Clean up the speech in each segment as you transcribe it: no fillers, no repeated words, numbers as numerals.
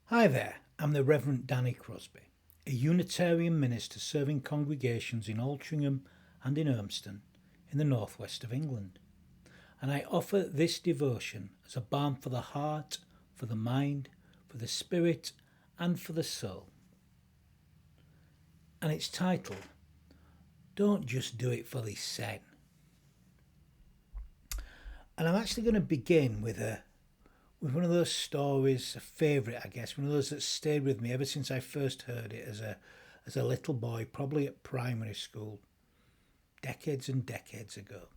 Hi there, I'm the Reverend Danny Crosby, a Unitarian minister serving congregations in Altrincham and in Urmston in the northwest of England, and I offer this devotion as a balm for the heart, for the mind, for the spirit, and for the soul. And it's titled, Don't Just Do It for the Sen. And I'm actually going to begin with one of those stories, a favourite, I guess, one of those that stayed with me ever since I first heard it as a little boy, probably at primary school, decades and decades ago.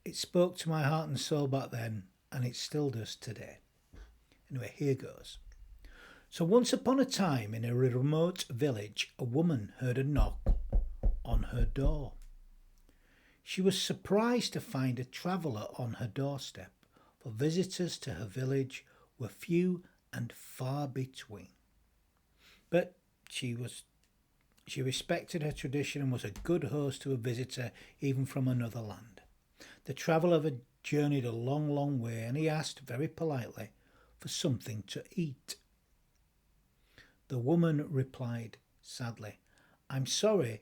It spoke to my heart and soul back then, and it still does today. Anyway, here goes. So once upon a time in a remote village, a woman heard a knock on her door. She was surprised to find a traveller on her doorstep, for visitors to her village were few and far between. But she respected her tradition and was a good host to a visitor even from another land. The traveller had journeyed a long, long way, and he asked very politely for something to eat. The woman replied sadly, "I'm sorry,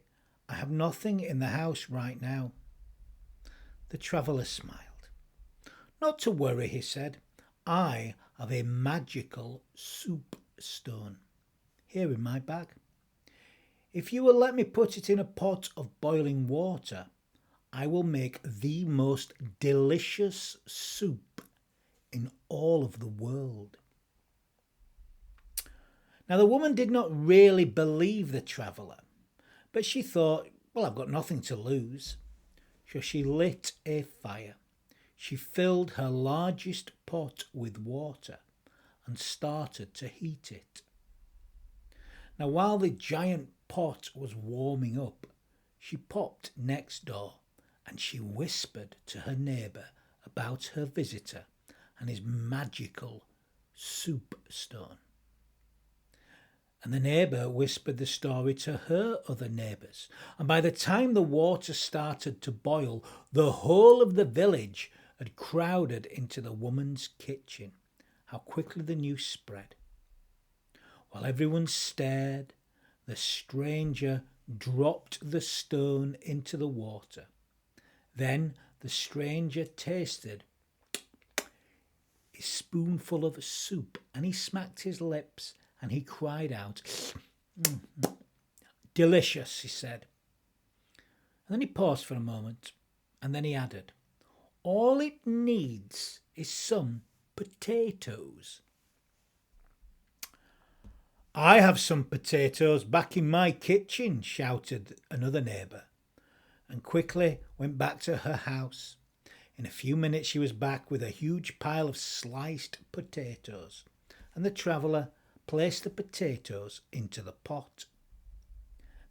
I have nothing in the house right now." The traveller smiled. "Not to worry," he said. "I have a magical soup stone here in my bag. If you will let me put it in a pot of boiling water, I will make the most delicious soup in all of the world." Now, the woman did not really believe the traveller, but she thought, well, I've got nothing to lose. So she lit a fire. She filled her largest pot with water and started to heat it. Now, while the giant pot was warming up, she popped next door and she whispered to her neighbour about her visitor and his magical soup stone. And the neighbour whispered the story to her other neighbours. And by the time the water started to boil, the whole of the village had crowded into the woman's kitchen. How quickly the news spread. While everyone stared, the stranger dropped the stone into the water. Then the stranger tasted a spoonful of soup and he smacked his lips and he cried out, "Delicious," he said. And then he paused for a moment and then he added, "All it needs is some potatoes." "I have some potatoes back in my kitchen," shouted another neighbour, and quickly went back to her house. In a few minutes she was back with a huge pile of sliced potatoes, and the traveller placed the potatoes into the pot.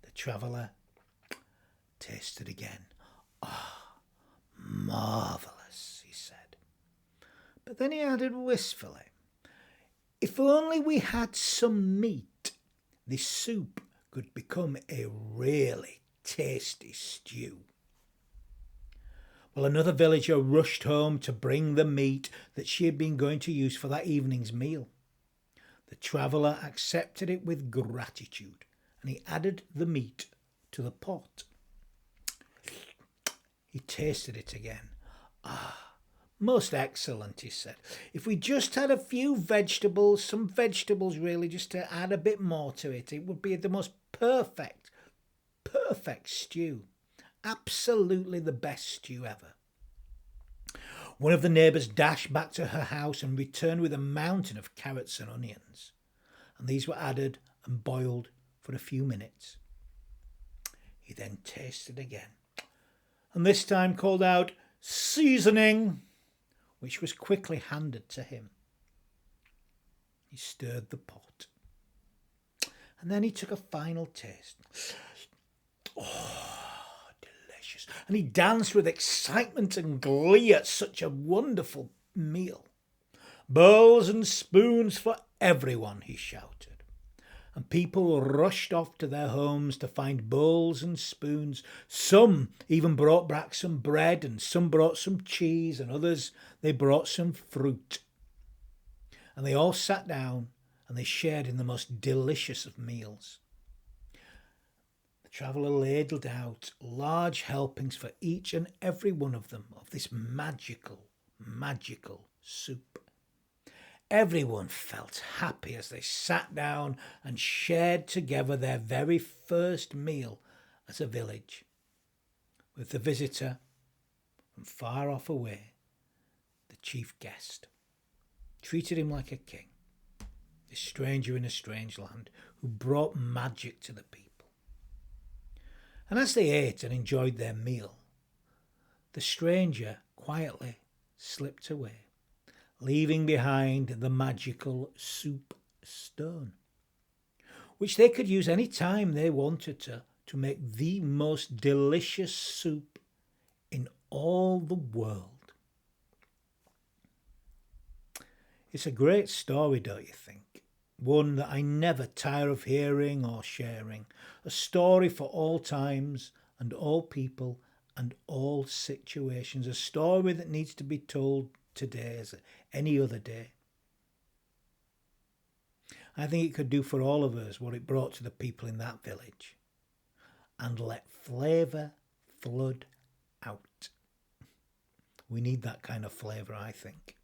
The traveller tasted again. "Ah, marvellous," he said. But then he added wistfully, "If only we had some meat, this soup could become a really tasty stew." Well, another villager rushed home to bring the meat that she had been going to use for that evening's meal. The traveller accepted it with gratitude, and he added the meat to the pot. He tasted it again. "Ah, most excellent," he said. "If we just had a few vegetables, some vegetables really, just to add a bit more to it, it would be the most perfect stew. Absolutely the best stew ever." One of the neighbours dashed back to her house and returned with a mountain of carrots and onions, and these were added and boiled for a few minutes. He then tasted again, and this time called out, "Seasoning," which was quickly handed to him. He stirred the pot, and then he took a final taste. Oh, delicious. And he danced with excitement and glee at such a wonderful meal. "Bowls and spoons for everyone," he shouted. And people rushed off to their homes to find bowls and spoons. Some even brought back some bread, and some brought some cheese, and others they brought some fruit. and they all sat down and they shared in the most delicious of meals. The traveller ladled out large helpings for each and every one of them of this magical soup. Everyone felt happy as they sat down and shared together their very first meal as a village, with the visitor from far off away, the chief guest, treated him like a king, this stranger in a strange land who brought magic to the people. And as they ate and enjoyed their meal, the stranger quietly slipped away, leaving behind the magical soup stone, which they could use any time they wanted to make the most delicious soup in all the world. It's a great story, don't you think? One that I never tire of hearing or sharing. A story for all times and all people and all situations. A story that needs to be told today as any other day. I think it could do for all of us what it brought to the people in that village. And let flavour flood out. We need that kind of flavour, I think.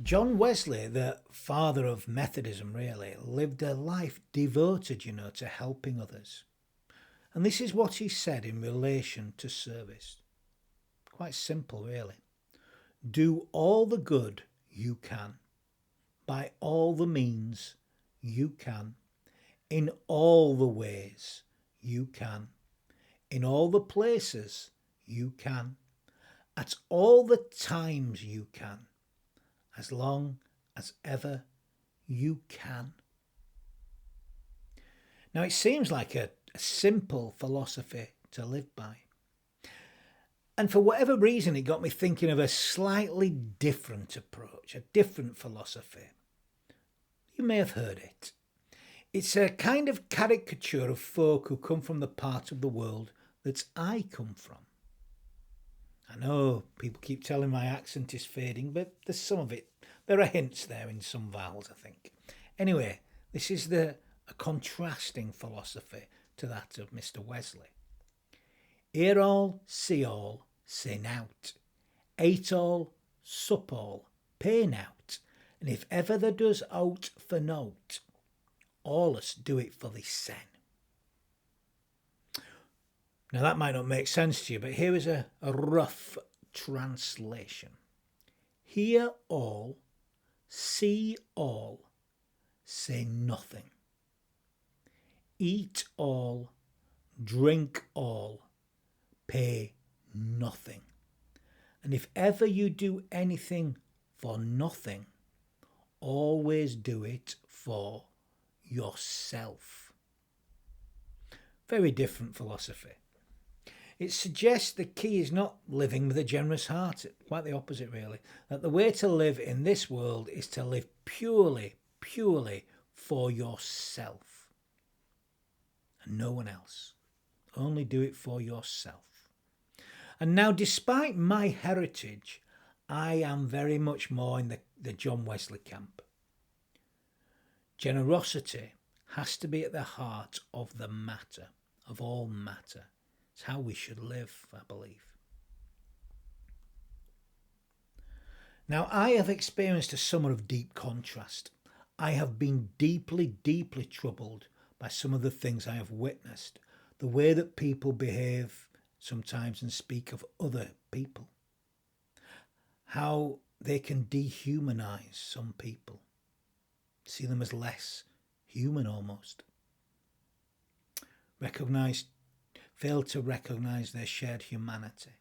John Wesley, the father of Methodism really, lived a life devoted, to helping others. And this is what he said in relation to service. Quite simple, really. Do all the good you can, by all the means you can, in all the ways you can, in all the places you can, at all the times you can, as long as ever you can. Now it seems like a simple philosophy to live by. And for whatever reason, it got me thinking of a slightly different approach, a different philosophy. You may have heard it. It's a kind of caricature of folk who come from the part of the world that I come from. I know people keep telling my accent is fading, but there's some of it. There are hints there in some vowels, I think. Anyway, this is a contrasting philosophy to that of Mr. Wesley. Hear all, see all, say nowt. Ate all, sup all, pay nowt. And if ever there does out for nought, all us do it for the sen. Now that might not make sense to you, but here is a rough translation. Hear all, see all, say nothing. Eat all, drink all, pay nothing. And if ever you do anything for nothing, always do it for yourself. Very different philosophy. It suggests the key is not living with a generous heart, quite the opposite really, that the way to live in this world is to live purely for yourself. And no one else. Only do it for yourself. And now, despite my heritage, I am very much more in the John Wesley camp. Generosity has to be at the heart of the matter, of all matter. It's how we should live, I believe. Now, I have experienced a summer of deep contrast. I have been deeply troubled by some of the things I have witnessed, the way that people behave sometimes and speak of other people, how they can dehumanize some people, see them as less human almost, fail to recognize their shared humanity.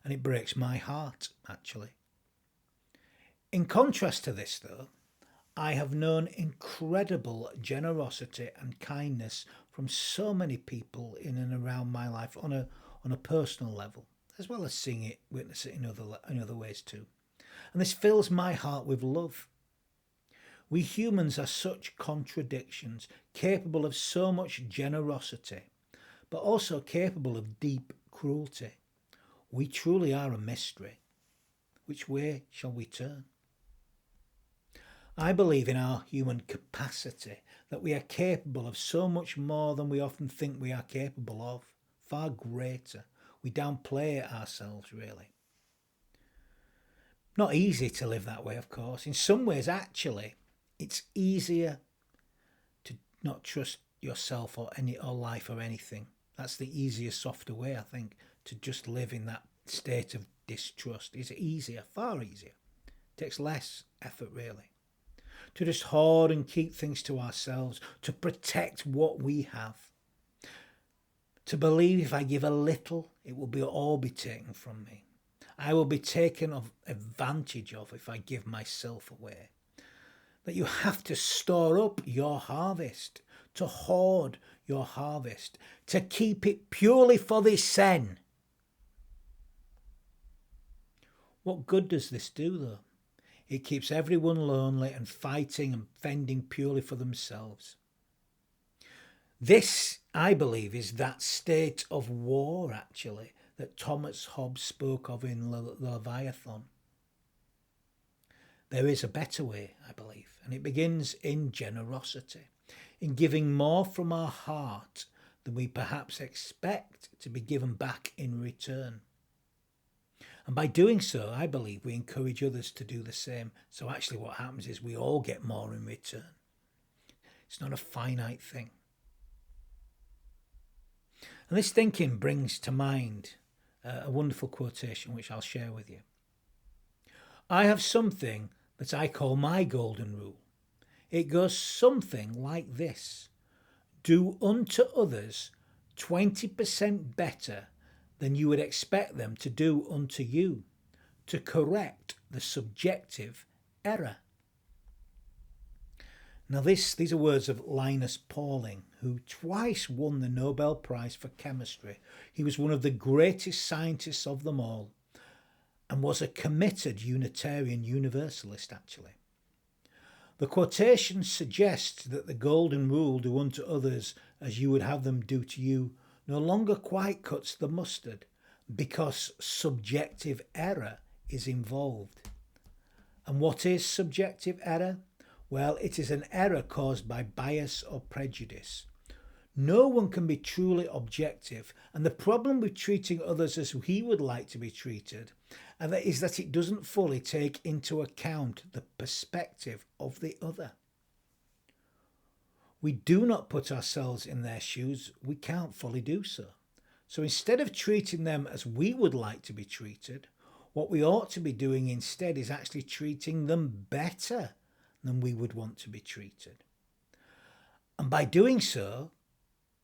And it breaks my heart, actually. In contrast to this, though, I have known incredible generosity and kindness from so many people in and around my life on a personal level, as well as seeing it, witness it in other ways too. And this fills my heart with love. We humans are such contradictions, capable of so much generosity, but also capable of deep cruelty. We truly are a mystery. Which way shall we turn? I believe in our human capacity, that we are capable of so much more than we often think we are capable of, far greater. We downplay it ourselves, really. Not easy to live that way, of course. In some ways, actually, it's easier to not trust yourself or life or anything. That's the easier, softer way, I think, to just live in that state of distrust. It's easier, far easier. It takes less effort, really. To just hoard and keep things to ourselves, to protect what we have. To believe if I give a little, it will all be taken from me. I will be taken advantage of if I give myself away. That you have to store up your harvest, to hoard your harvest, to keep it purely for this sen. What good does this do, though? It keeps everyone lonely and fighting and fending purely for themselves. This, I believe, is that state of war, actually, that Thomas Hobbes spoke of in the Leviathan. There is a better way, I believe, and it begins in generosity, in giving more from our heart than we perhaps expect to be given back in return. And by doing so, I believe we encourage others to do the same. So actually what happens is we all get more in return. It's not a finite thing. And this thinking brings to mind a wonderful quotation which I'll share with you. I have something that I call my golden rule. It goes something like this. Do unto others 20% better than you would expect them to do unto you, to correct the subjective error. Now these are words of Linus Pauling, who twice won the Nobel Prize for Chemistry. He was one of the greatest scientists of them all and was a committed Unitarian Universalist, actually. The quotation suggests that the golden rule, do unto others as you would have them do to you, no longer quite cuts the mustard because subjective error is involved. And what is subjective error? Well, it is an error caused by bias or prejudice. No one can be truly objective, and the problem with treating others as he would like to be treated is that it doesn't fully take into account the perspective of the other. We do not put ourselves in their shoes, we can't fully do so. So instead of treating them as we would like to be treated, what we ought to be doing instead is actually treating them better than we would want to be treated. And by doing so,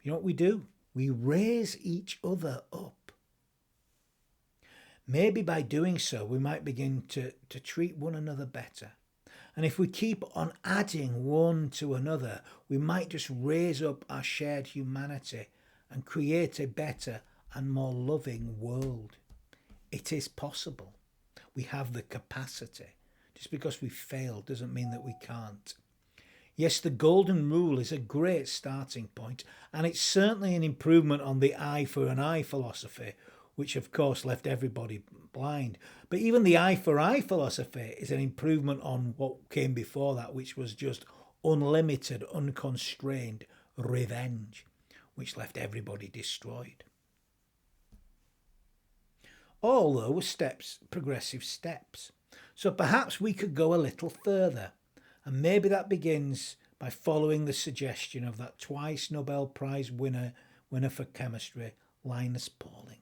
you know what we do? We raise each other up. Maybe by doing so, we might begin to treat one another better. And if we keep on adding one to another, we might just raise up our shared humanity and create a better and more loving world. It is possible. We have the capacity. Just because we failed doesn't mean that we can't. Yes, the golden rule is a great starting point, and it's certainly an improvement on the eye for an eye philosophy, which of course left everybody blind. But even the eye for eye philosophy is an improvement on what came before that, which was just unlimited, unconstrained revenge, which left everybody destroyed. All though were steps, progressive steps. So perhaps we could go a little further, and maybe that begins by following the suggestion of that twice Nobel Prize winner for chemistry, Linus Pauling.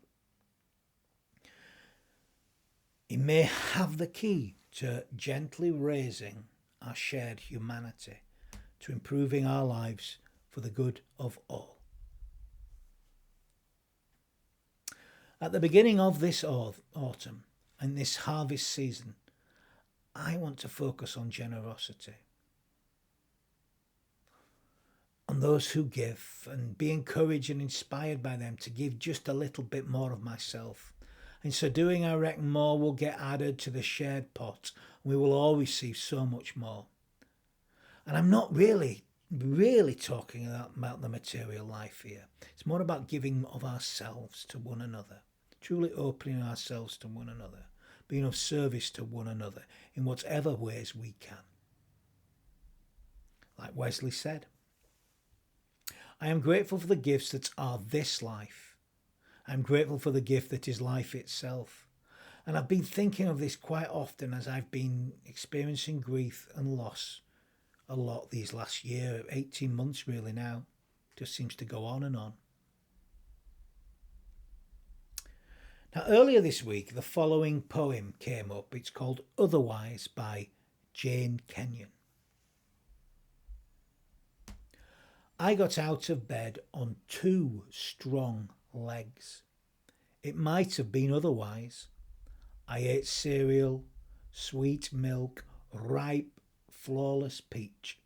He may have the key to gently raising our shared humanity, to improving our lives for the good of all. At the beginning of this autumn and this harvest season, I want to focus on generosity, on those who give, and be encouraged and inspired by them to give just a little bit more of myself. In so doing, I reckon more will get added to the shared pot, and we will all receive so much more. And I'm not really talking about the material life here. It's more about giving of ourselves to one another, truly opening ourselves to one another, being of service to one another in whatever ways we can. Like Wesley said, I am grateful for the gifts that are this life. I am grateful for the gift that is life itself. And I've been thinking of this quite often as I've been experiencing grief and loss a lot these last year, 18 months really now. Just seems to go on and on. Now, earlier this week, the following poem came up. It's called Otherwise by Jane Kenyon. I got out of bed on 2 strong legs. It might have been otherwise. I ate cereal, sweet milk, ripe, flawless peach.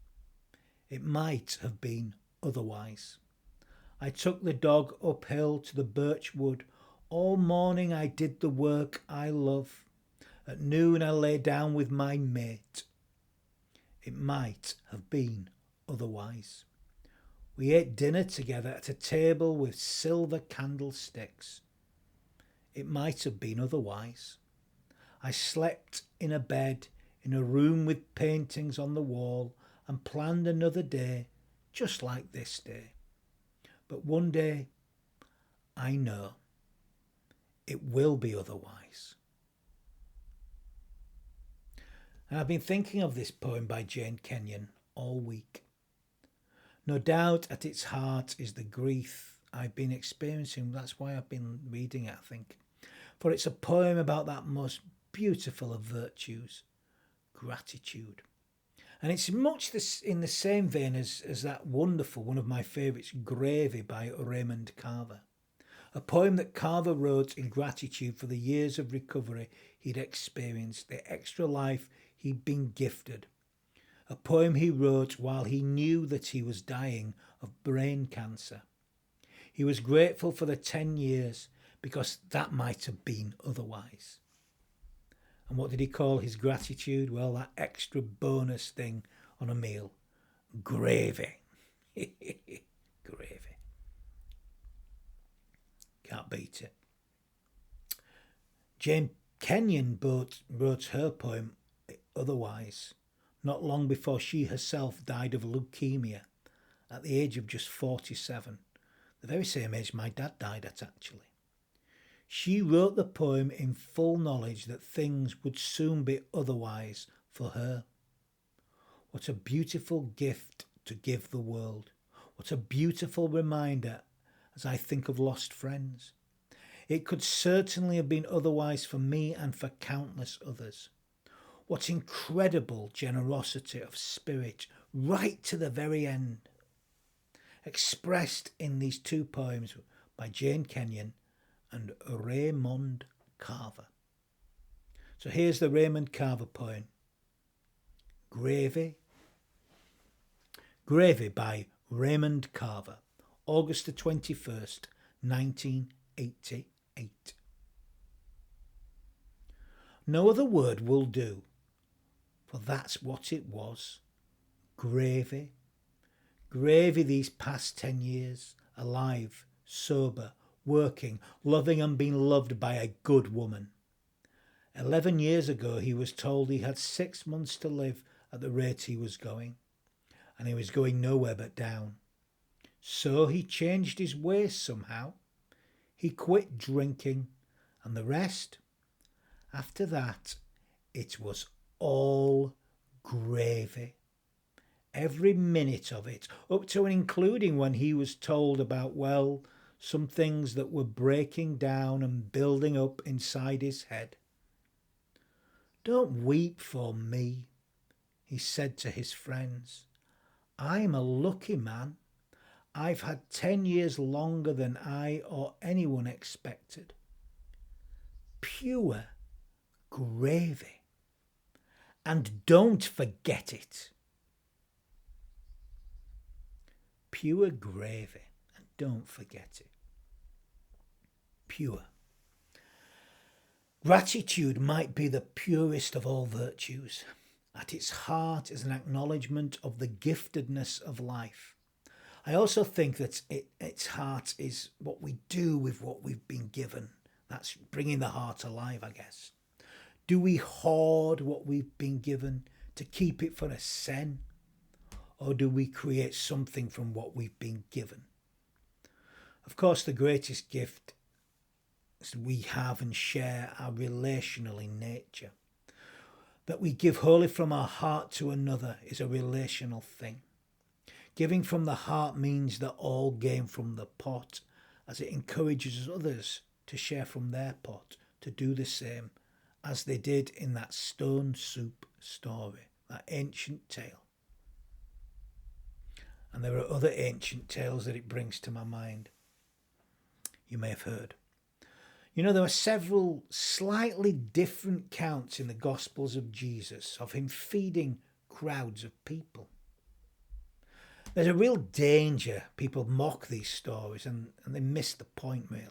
It might have been otherwise. I took the dog uphill to the birch wood. All morning I did the work I love. At noon I lay down with my mate. It might have been otherwise. We ate dinner together at a table with silver candlesticks. It might have been otherwise. I slept in a bed in a room with paintings on the wall and planned another day just like this day. But one day, I know, it will be otherwise. And I've been thinking of this poem by Jane Kenyon all week. No doubt at its heart is the grief I've been experiencing. That's why I've been reading it, I think. For it's a poem about that most beautiful of virtues, gratitude. And it's much in the same vein as that wonderful, one of my favourites, Gravy by Raymond Carver. A poem that Carver wrote in gratitude for the years of recovery he'd experienced, the extra life he'd been gifted. A poem he wrote while he knew that he was dying of brain cancer. He was grateful for the 10 years because that might have been otherwise. And what did he call his gratitude? Well, that extra bonus thing on a meal. Gravy. Gravy. Can't beat it. Jane Kenyon wrote her poem Otherwise not long before she herself died of leukemia at the age of just 47, the very same age my dad died at, actually. She wrote the poem in full knowledge that things would soon be otherwise for her. What a beautiful gift to give the world. What a beautiful reminder as I think of lost friends. It could certainly have been otherwise for me and for countless others. What incredible generosity of spirit right to the very end. Expressed in these 2 poems by Jane Kenyon and Raymond Carver. So here's the Raymond Carver poem. Gravy. Gravy by Raymond Carver, August the 21st, 1988. No other word will do, for that's what it was. Gravy. Gravy these past 10 years, alive, sober, working, loving and being loved by a good woman. 11 years ago he was told he had 6 months to live at the rate he was going, and he was going nowhere but down. So he changed his ways somehow. He quit drinking, and the rest, after that, it was all gravy. Every minute of it, up to and including when he was told about, well, some things that were breaking down and building up inside his head. Don't weep for me, he said to his friends. I'm a lucky man. I've had 10 years longer than I or anyone expected. Pure gravy. And don't forget it. Pure gravy, and don't forget it. Pure. Gratitude might be the purest of all virtues. At its heart is an acknowledgement of the giftedness of life. I also think that its heart is what we do with what we've been given, That's bringing the heart alive, I guess. Do we hoard what we've been given to keep it for a sen? Or do we create something from what we've been given? Of course, the greatest gift we have and share are relational in nature. That we give wholly from our heart to another is a relational thing. Giving from the heart means that all gain from the pot, as it encourages others to share from their pot, to do the same as they did in that stone soup story, that ancient tale. And there are other ancient tales that it brings to my mind. You may have heard. You know, there are several slightly different counts in the Gospels of Jesus of him feeding crowds of people. There's a real danger people mock these stories and they miss the point, really.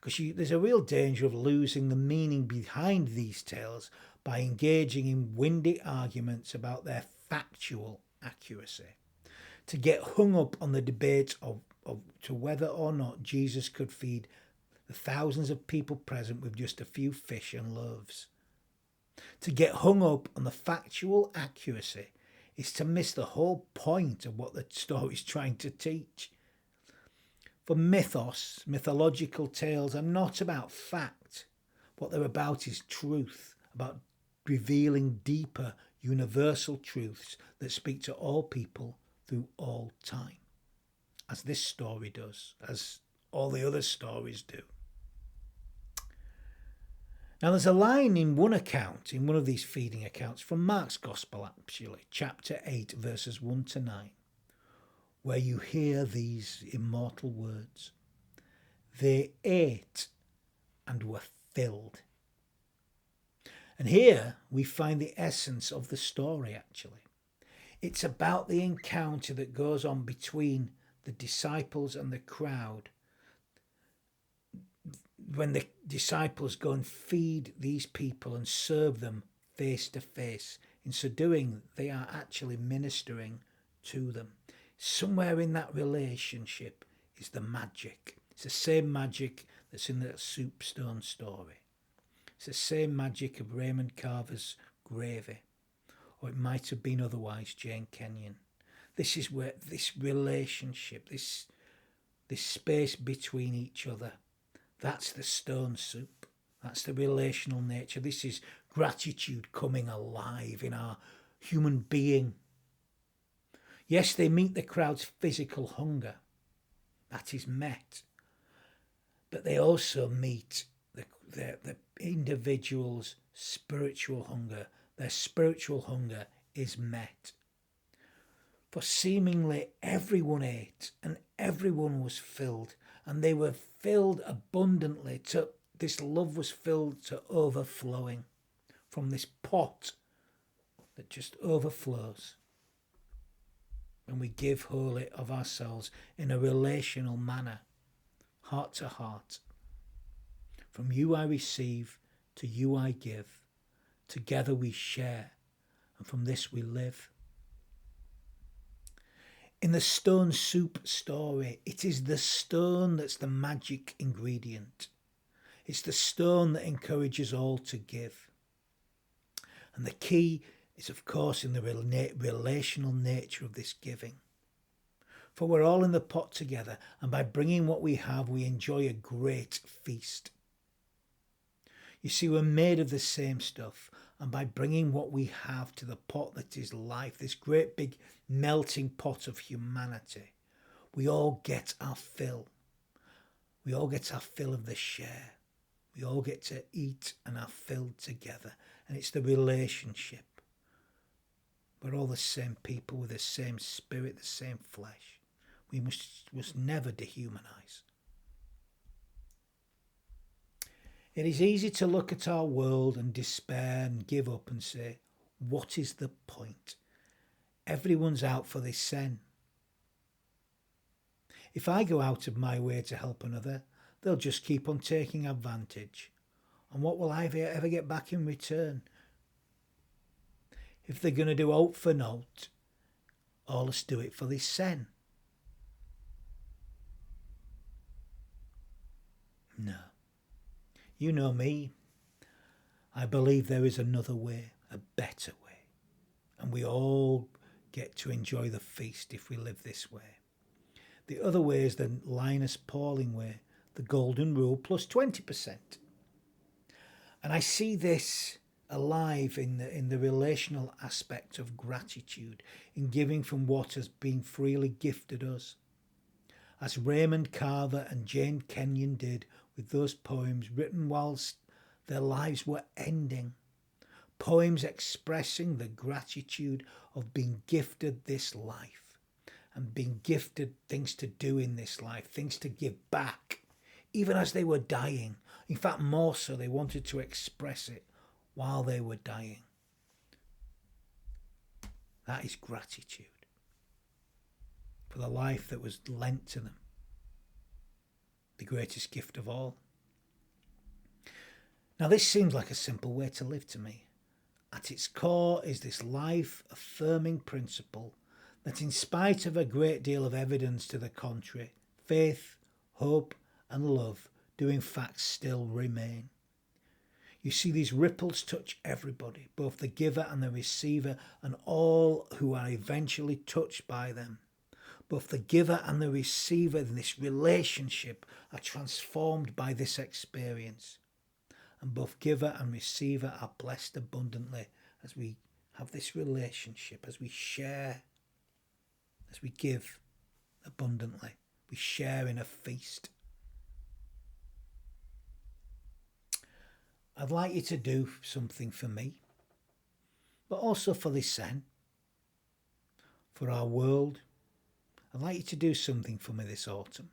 Because there's a real danger of losing the meaning behind these tales by engaging in windy arguments about their factual accuracy. To get hung up on the debate of to whether or not Jesus could feed the thousands of people present with just a few fish and loaves. To get hung up on the factual accuracy is to miss the whole point of what the story is trying to teach. For mythological tales are not about fact. What they're about is truth, about revealing deeper, universal truths that speak to all people through all time, as this story does, as all the other stories do. Now there's a line in one account, in one of these feeding accounts, from Mark's Gospel actually, chapter 8, verses 1 to 9, where you hear these immortal words. They ate and were filled. And here we find the essence of the story actually. It's about the encounter that goes on between the disciples and the crowd. When the disciples go and feed these people and serve them face to face. In so doing, they are actually ministering to them. Somewhere in that relationship is the magic. It's the same magic that's in the soupstone story. It's the same magic of Raymond Carver's gravy. Or it might have been otherwise Jane Kenyon. This is where this relationship, this space between each other, that's the stone soup. That's the relational nature. This is gratitude coming alive in our human being. Yes, they meet the crowd's physical hunger. That is met. But they also meet the individual's spiritual hunger. Their spiritual hunger is met. For seemingly everyone ate and everyone was filled, and they were filled abundantly. This love was filled to overflowing from this pot that just overflows. And we give wholly of ourselves in a relational manner, heart to heart. From you I receive, to you I give. Together we share, and from this we live. In the stone soup story, it is the stone that's the magic ingredient. It's the stone that encourages all to give. And the key is, of course, in the relational nature of this giving. For we're all in the pot together, and by bringing what we have, we enjoy a great feast. You see, we're made of the same stuff, and by bringing what we have to the pot that is life, this great big melting pot of humanity, we all get our fill. We all get our fill of the share. We all get to eat and are filled together. And it's the relationship. We're all the same people with the same spirit, the same flesh. We must never dehumanize. It is easy to look at our world and despair and give up and say, what is the point? Everyone's out for this sen. If I go out of my way to help another, they'll just keep on taking advantage. And what will I ever get back in return? If they're going to do out for naught, all let's do it for this sen. No. You know me. I believe there is another way, a better way. And we all get to enjoy the feast if we live this way. The other way is the Linus Pauling way, the golden rule plus 20%. And I see this alive in the relational aspect of gratitude, in giving from what has been freely gifted us. As Raymond Carver and Jane Kenyon did with those poems written whilst their lives were ending. Poems expressing the gratitude of being gifted this life and being gifted things to do in this life, things to give back, even as they were dying. In fact, more so, they wanted to express it while they were dying. That is gratitude for the life that was lent to them, the greatest gift of all. Now, this seems like a simple way to live to me. At its core is this life-affirming principle that, in spite of a great deal of evidence to the contrary, faith, hope, and love do in fact still remain. You see, these ripples touch everybody, both the giver and the receiver, and all who are eventually touched by them. Both the giver and the receiver in this relationship are transformed by this experience. And both giver and receiver are blessed abundantly as we have this relationship, as we share, as we give abundantly. We share in a feast. I'd like you to do something for me, but also for this Sen, for our world. I'd like you to do something for me this autumn.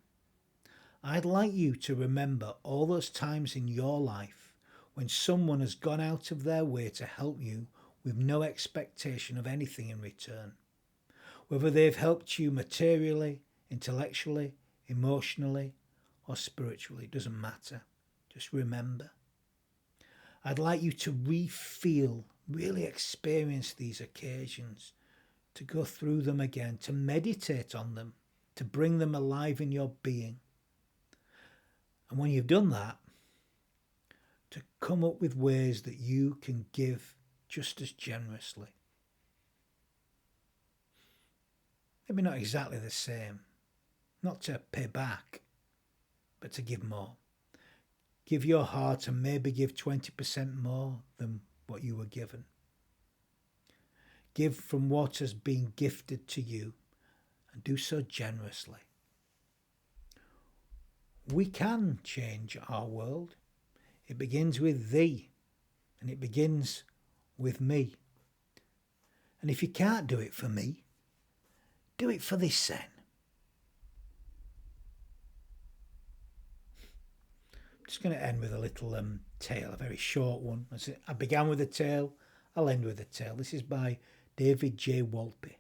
I'd like you to remember all those times in your life when someone has gone out of their way to help you with no expectation of anything in return. Whether they've helped you materially, intellectually, emotionally, or spiritually, doesn't matter. Just remember. I'd like you to re-feel, really experience these occasions, to go through them again, to meditate on them, to bring them alive in your being. And when you've done that, to come up with ways that you can give just as generously. Maybe not exactly the same, not to pay back, but to give more. Give your heart and maybe give 20% more than what you were given. Give from what has been gifted to you and do so generously. We can change our world. It begins with thee, and it begins with me. And if you can't do it for me, do it for this Sen. I'm just going to end with a little tale, a very short one. I began with a tale, I'll end with a tale. This is by David J. Walpy.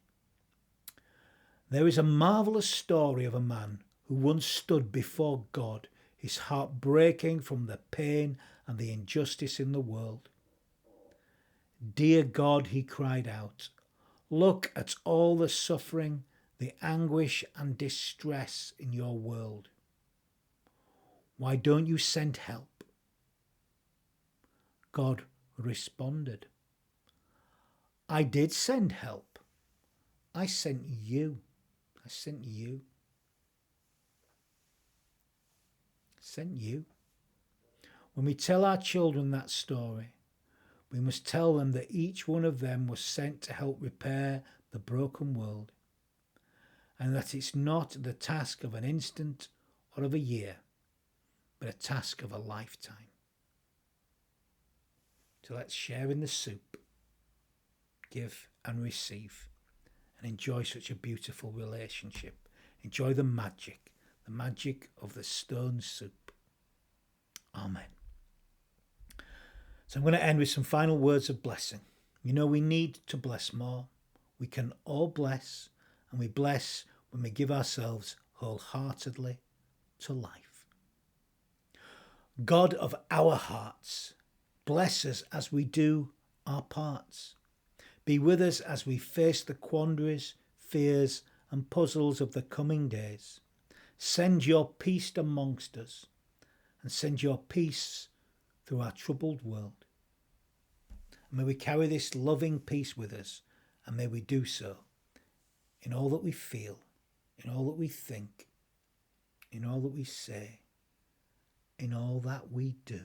There is a marvellous story of a man who once stood before God, his heart breaking from the pain and the injustice in the world. Dear God, he cried out, look at all the suffering, the anguish and distress in your world. Why don't you send help? God responded, I did send help. I sent you. I sent you. Sent you. When we tell our children that story, we must tell them that each one of them was sent to help repair the broken world, and that it's not the task of an instant or of a year, but a task of a lifetime. So let's share in the soup, give and receive, and enjoy such a beautiful relationship. Enjoy the magic of the stone soup. Amen. So I'm going to end with some final words of blessing. You know, we need to bless more. We can all bless, and we bless when we give ourselves wholeheartedly to life. God of our hearts, bless us as we do our parts. Be with us as we face the quandaries, fears, and puzzles of the coming days. Send your peace amongst us, and send your peace through our troubled world. And may we carry this loving peace with us, and may we do so in all that we feel, in all that we think, in all that we say, in all that we do.